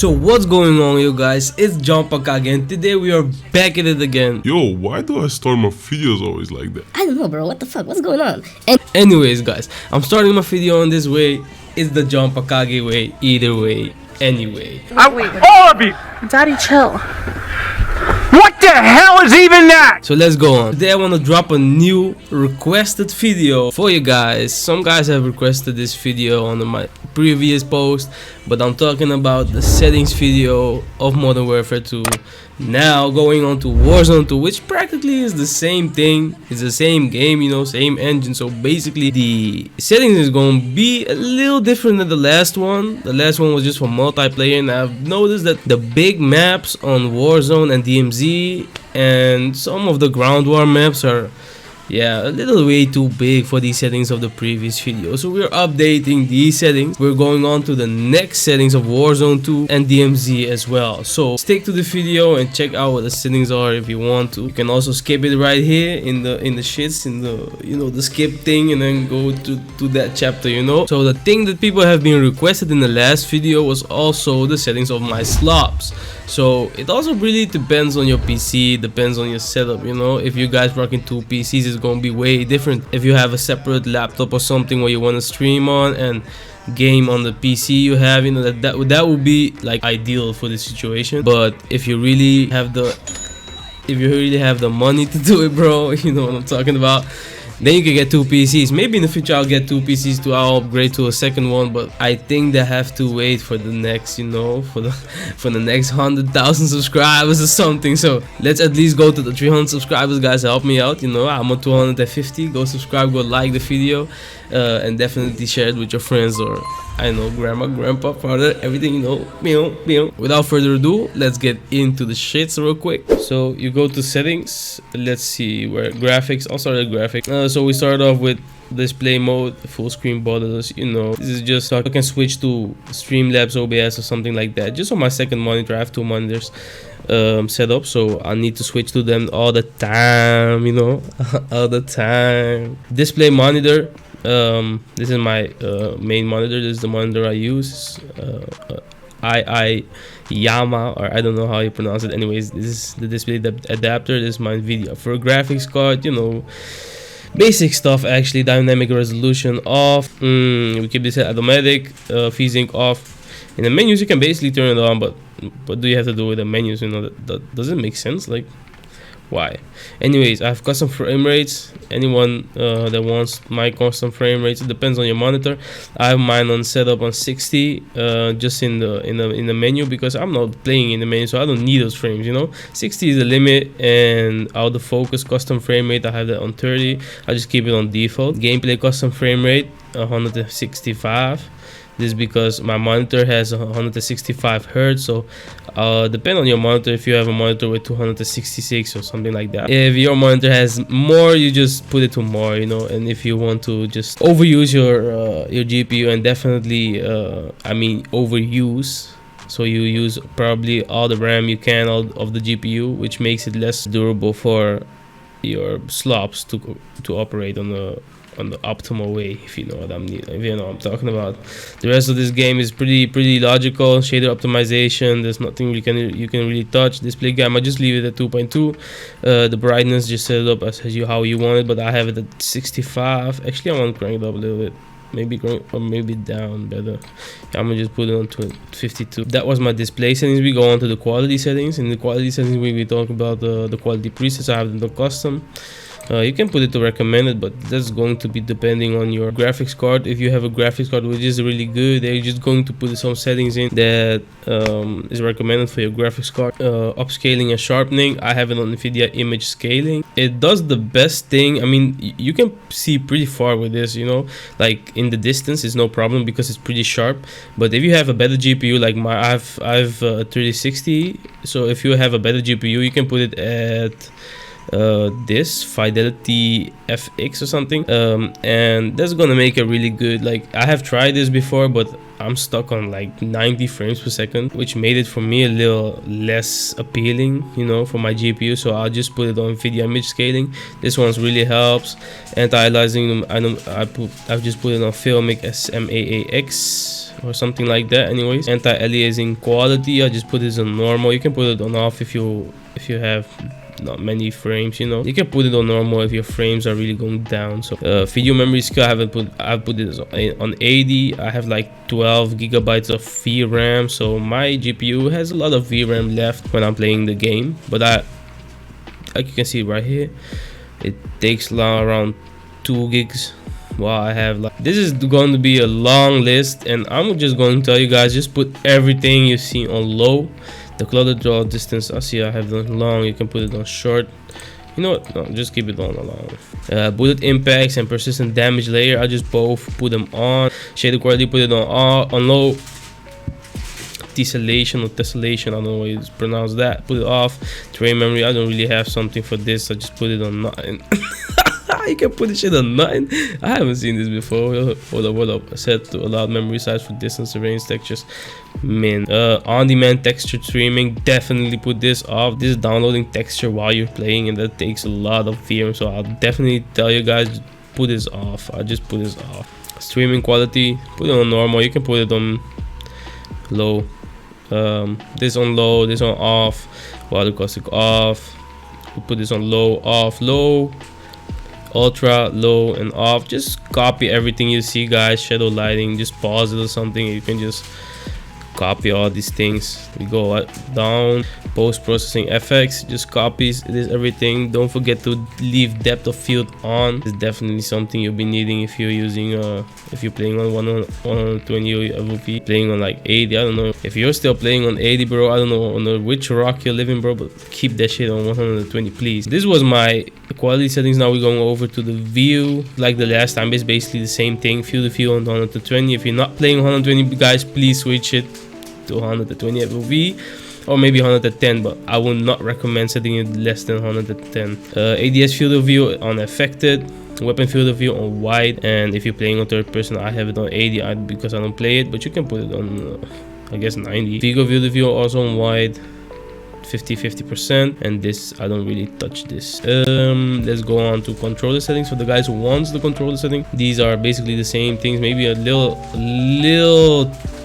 So what's going on, you guys? It's John Pakage and today we are back at it again. Yo, why do I start my videos always like that? I don't know, bro. What the fuck? What's going on? Anyways, guys, I'm starting my video in this way. It's the John Pakage way. Either way, anyway. Wait. All of you! Daddy, chill. What the hell is even that? So let's go on. Today I want to drop a new requested video for you guys. Some guys have requested this video on my previous post, but I'm talking about the settings video of Modern Warfare 2. Now going on to Warzone 2, which practically is the same thing. It's the same game, you know, same engine. So basically the settings is going to be a little different than the last one. The last one was just for multiplayer, and I've noticed that the big maps on Warzone and DMZ and some of the ground war maps are a little way too big for these settings of the previous video. So we're updating these settings. We're going on to the next settings of Warzone 2 and DMZ as well. So stick to the video and check out what the settings are if you want to. You can also skip it right here in the shits, in the, you know, the skip thing, and then go to that chapter, you know. So the thing that people have been requested in the last video was also the settings of my slops. So it also really depends on your PC, depends on your setup, you know. If you guys rocking two PCs, it's gonna be way different. If you have a separate laptop or something where you want to stream on and game on the PC you have, you know, that would be like ideal for this situation. But if you really have the money to do it, bro, you know what I'm talking about, then you can get two PCs. Maybe in the future I'll get two PCs too. I'll upgrade to a second one, but I think they have to wait for the next, you know, for the next 100,000 subscribers or something. So let's at least go to the 300 subscribers, guys. Help me out, you know. I'm on 250. Go subscribe, go like the video, and definitely share it with your friends, or I know, grandma, grandpa, father, everything, you know. Without further ado, let's get into the shits real quick. So you go to settings. Let's see where graphics. I'll start at graphics. So we start off with display mode, full screen borders, you know. This is just so I can switch to Streamlabs OBS or something like that. Just on my second monitor, I have two monitors set up, so I need to switch to them all the time, you know. All the time. Display monitor. This is my main monitor. This is the monitor I use. iiYama, or I don't know how you pronounce it. Anyways, this is the display adapter. This is my video for a graphics card, you know, basic stuff. Actually, dynamic resolution off. We keep this at automatic. VSync off. In the menus you can basically turn it on, but what do you have to do with the menus, you know? That doesn't make sense. Like, why? Anyways, I have custom frame rates. Anyone that wants my custom frame rates, it depends on your monitor. I have mine on setup on 60, just in the menu, because I'm not playing in the menu, so I don't need those frames, you know. 60 is the limit, and out of focus custom frame rate, I have that on 30. I just keep it on default. Gameplay custom frame rate 165. This is because my monitor has 165 Hertz, so depend on your monitor. If you have a monitor with 266 or something like that, if your monitor has more, you just put it to more, you know. And if you want to just overuse your GPU, and definitely I mean overuse, so you use probably all the RAM you can of the GPU, which makes it less durable for your slops to operate on the optimal way, if you know what I'm talking about. The rest of this game is pretty logical. Shader optimization, there's nothing you can really touch. Display gamma, just leave it at 2.2. The brightness, just set it up as how you want it, but I have it at 65. Actually, I want to crank it up a little bit, maybe down better. I'm gonna just put it on 52. That was my display settings. We go on to the quality settings. In the quality settings, we talk about the quality presets. I have them custom. You can put it to recommended, but that's going to be depending on your graphics card. If you have a graphics card which is really good, they're just going to put some settings in that is recommended for your graphics card. Upscaling and sharpening, I have it on NVIDIA image scaling. It does the best thing. I mean, you can see pretty far with this, you know, like in the distance is no problem because it's pretty sharp. But if you have a better GPU, like I have 3060, so if you have a better GPU, you can put it at this Fidelity FX or something, and that's gonna make it really good. Like, I have tried this before, but I'm stuck on like 90 frames per second, which made it for me a little less appealing, you know, for my GPU. So I'll just put it on NVIDIA image scaling. This one's really helps. Anti-aliasing, I've just put it on Filmic SMAAX. or something like that. Anyways, anti-aliasing quality, I just put this on normal. You can put it on off if you have not many frames, you know. You can put it on normal if your frames are really going down. So video memory skill, I've put this on 80. I have like 12 gigabytes of VRAM, so my GPU has a lot of VRAM left when I'm playing the game. But like you can see right here, it takes around 2 gigs. Wow, I have like, this is going to be a long list, and I'm just going to tell you guys, just put everything you see on low. The clutter draw distance, I see I have it on long. You can put it on short. You know what? No, just keep it on long. Bullet impacts and persistent damage layer, I just both put them on. Shader quality, put it on low. Tessellation or tessellation, I don't know how you pronounce that, put it off. Tray memory, I don't really have something for this, I just put it on nothing. You can put this shit on nothing. I haven't seen this before. Hold up. Set to allow memory size for distance range textures. Man, on-demand texture streaming, definitely put this off. This is downloading texture while you're playing, and that takes a lot of VRAM. So I'll definitely tell you guys, put this off. I just put this off. Streaming quality, put it on normal. You can put it on low. This on low, this on off. Water caustic off. We'll put this on low, off, low. Ultra, low, and off. Just copy everything you see, guys. Shadow lighting, just pause it or something. You can just copy all these things. We go down. Post-processing FX, just copies this everything. Don't forget to leave depth of field on. It's definitely something you'll be needing if you're using if you're playing on 120 FOV, playing on like 80. I don't know if you're still playing on 80, bro. I don't know on which rock you're living, bro, but keep that shit on 120, please. This was my quality settings. Now we're going over to the view. Like the last time, it's basically the same thing. Field of view on 120. If you're not playing 120, guys, please switch it to 120 FOV. Or maybe 110, but I would not recommend setting it less than 110. ADS field of view on affected, weapon field of view on wide, and if you're playing on third person, I have it on 80 because I don't play it, but you can put it on I guess 90. Vigo field of view also on wide, 50%, and this I don't really touch this. Let's go on to controller settings. For the guys who wants the controller setting, these are basically the same things, maybe a little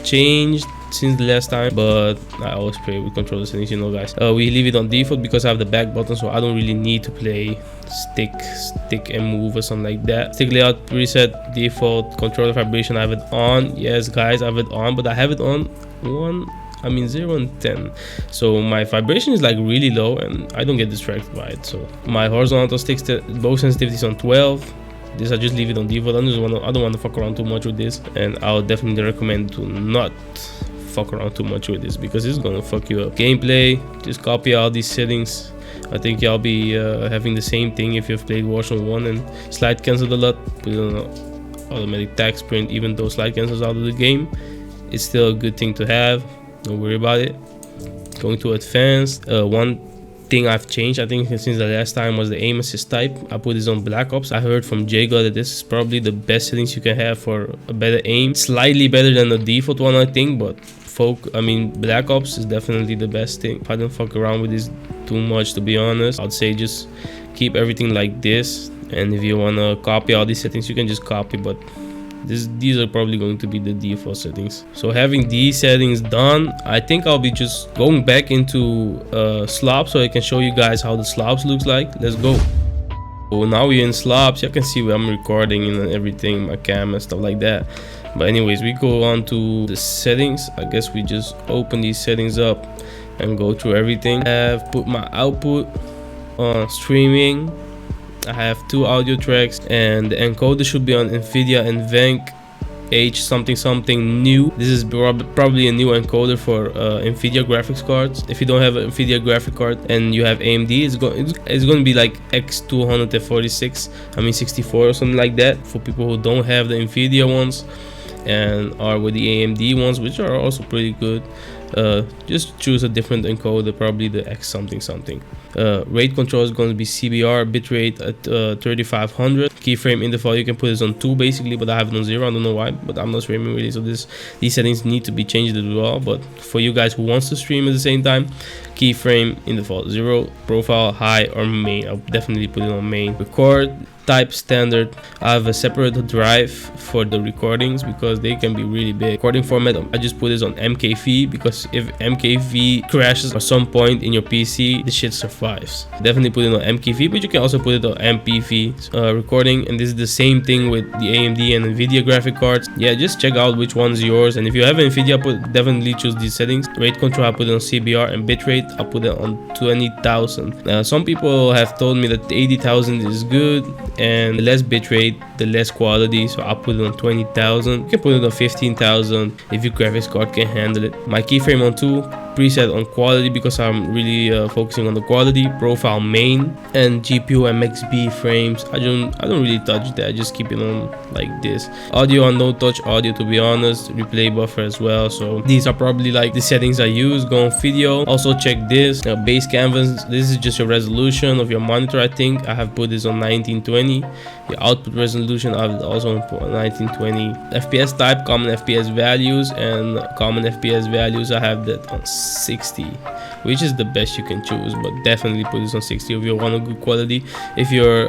changed since the last time, but I always play with controller settings, you know, guys. We leave it on default because I have the back button, so I don't really need to play stick and move or something like that. Stick layout preset default. Controller vibration, I have it on. Yes, guys, I have it on, but I have it on 0 and 10, so my vibration is like really low and I don't get distracted by it. So my horizontal stick bow sensitivity is on 12. This I just leave it on default. I don't want to fuck around too much with this, and I would definitely recommend to not fuck around too much with this because it's gonna fuck you up. Gameplay, just copy all these settings. I think y'all be having the same thing if you've played Warzone 1 and slide cancelled a lot. Put it on automatic tag sprint. Even though slide cancels out of the game, it's still a good thing to have. Don't worry about it. Going to advanced, one thing I've changed, I think, since the last time was the aim assist type. I put this on Black Ops. I heard from Jago that this is probably the best settings you can have for a better aim. Slightly better than the default one, I think, but Black Ops is definitely the best thing. I don't fuck around with this too much, to be honest. I'd say just keep everything like this, and if you want to copy all these settings, you can just copy, but these are probably going to be the default settings. So having these settings done, I think I'll be just going back into Slop so I can show you guys how the Slops looks like. Let's go. So now we're in Slops. You can see where I'm recording and everything, my cam and stuff like that. But anyways, we go on to the settings. I guess we just open these settings up and go through everything. I have put my output on streaming. I have 2 audio tracks, and the encoder should be on NVIDIA NVENC H something new. This is probably a new encoder for NVIDIA graphics cards. If you don't have an NVIDIA graphic card and you have AMD, it's going to be like X246, 64 or something like that, for people who don't have the NVIDIA ones and are with the AMD ones, which are also pretty good. Just choose a different encoder, probably the X something. Rate control is going to be CBR, bitrate at 3500. keyframe in default you can put this on 2 basically, but I have it on 0. I don't know why, but I'm not streaming really, so these settings need to be changed as well. But for you guys who wants to stream at the same time, keyframe in default 0, profile, high, or main. I'll definitely put it on main. Record type standard. I have a separate drive for the recordings because they can be really big. Recording format, I just put this on MKV because if MKV crashes at some point in your PC, the shit survives. Definitely put it on MKV, but you can also put it on MPV recording. And this is the same thing with the AMD and NVIDIA graphic cards. Yeah, just check out which one's yours, and if you have NVIDIA, definitely choose these settings. Rate control, I put it on CBR, and bitrate, I put it on 20,000. Some people have told me that 80,000 is good, and the less bitrate the less quality, so I'll put it on 20,000. You can put it on 15,000 if your graphics card can handle it. My keyframe on 2, preset on quality because I'm really focusing on the quality. Profile main, and GPU MXB frames, I don't really touch that, I just keep it on like this. Audio on no touch audio, to be honest. Replay buffer as well. So these are probably like the settings I use. Go on video, also check this base canvas. This is just your resolution of your monitor. I think I have put this on 1920. The output resolution, I have it also on 1920. FPS type, common FPS values, and common FPS values, I have that on 60, which is the best you can choose, but definitely put this on 60 if you want a good quality. If your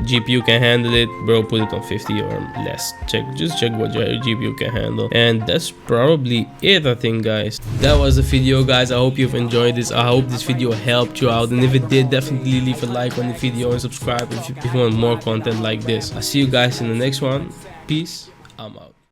GPU can handle it, bro, put it on 50 or less. Just check what your GPU can handle. And that's probably it, I think, guys. That was the video, guys. I hope you've enjoyed this. I hope this video helped you out, and if it did, definitely leave a like on the video and subscribe if you want more content like this. I'll see you guys in the next one. Peace. I'm out.